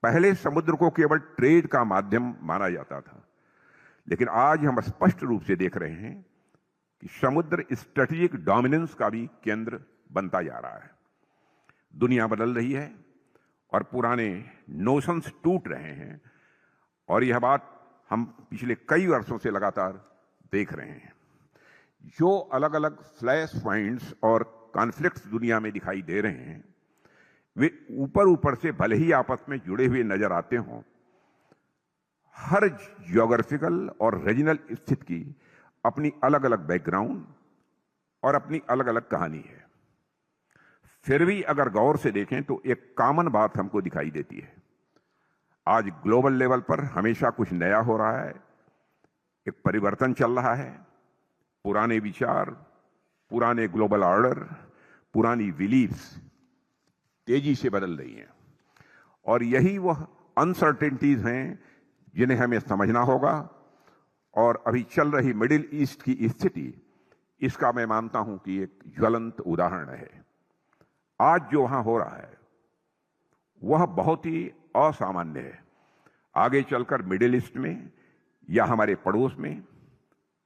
पहले समुद्र को केवल ट्रेड का माध्यम माना जाता था, लेकिन आज हम स्पष्ट रूप से देख रहे हैं कि समुद्र स्ट्रेटेजिक डोमिनेंस का भी केंद्र बनता जा रहा है। दुनिया बदल रही है और पुराने नोशंस टूट रहे हैं, और यह बात हम पिछले कई वर्षों से लगातार देख रहे हैं। जो अलग अलग फ्लैश पॉइंट्स और कॉन्फ्लिक्ट्स दुनिया में दिखाई दे रहे हैं, वे ऊपर ऊपर से भले ही आपस में जुड़े हुए नजर आते हों, हर ज्योग्राफिकल और रीजनल स्थिति की अपनी अलग अलग बैकग्राउंड और अपनी अलग अलग कहानी है। फिर भी अगर गौर से देखें तो एक कॉमन बात हमको दिखाई देती है। आज ग्लोबल लेवल पर हमेशा कुछ नया हो रहा है, एक परिवर्तन चल रहा है। पुराने विचार, पुराने ग्लोबल ऑर्डर, पुरानी बिलीफ्स तेजी से बदल रही हैं, और यही वह अनसर्टेनिटीज हैं जिन्हें हमें समझना होगा। और अभी चल रही मिडिल ईस्ट की स्थिति इसका मैं मानता हूं कि एक ज्वलंत उदाहरण है। आज जो वहां हो रहा है वह बहुत ही असामान्य है। आगे चलकर मिडिल ईस्ट में या हमारे पड़ोस में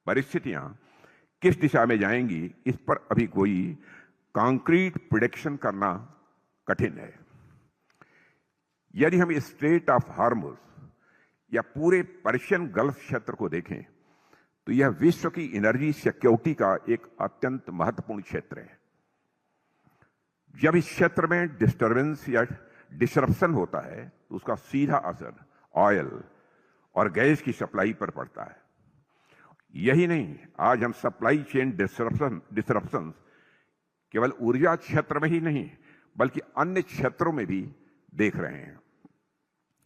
परिस्थितियां किस दिशा में जाएंगी, इस पर अभी कोई कॉन्क्रीट प्रेडिक्शन करना कठिन है। यदि हम स्ट्रेट ऑफ हार्मुज या पूरे पर्शियन गल्फ क्षेत्र को देखें तो यह विश्व की एनर्जी सिक्योरिटी का एक अत्यंत महत्वपूर्ण क्षेत्र है। जब इस क्षेत्र में डिस्टरबेंस या डिसरप्शन होता है तो उसका सीधा असर ऑयल और गैस की सप्लाई पर पड़ता है। यही नहीं, आज हम सप्लाई चेन डिसरप्शन केवल ऊर्जा क्षेत्र में ही नहीं बल्कि अन्य क्षेत्रों में भी देख रहे हैं।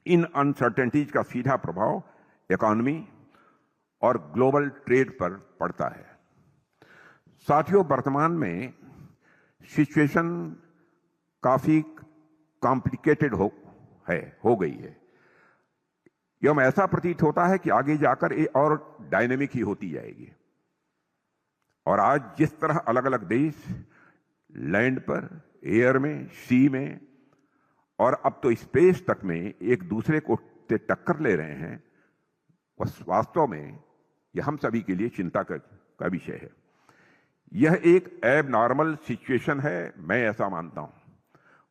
इन अनसर्टेनिटीज का सीधा प्रभाव इकोनॉमी और ग्लोबल ट्रेड पर पड़ता है। साथियों, वर्तमान में सिचुएशन काफी कॉम्प्लिकेटेड हो गई है। एवं ऐसा प्रतीत होता है कि आगे जाकर ये और डायनेमिक ही होती जाएगी। और आज जिस तरह अलग अलग देश लैंड पर, एयर में, सी में और अब तो स्पेस तक में एक दूसरे को टक्कर ले रहे हैं, वह वास्तव में यह हम सभी के लिए चिंता का विषय है। यह एक एबनॉर्मल सिचुएशन है, मैं ऐसा मानता हूं।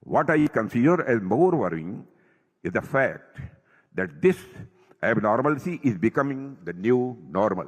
What I consider as more worrying is the fact that this abnormalcy is becoming the new normal.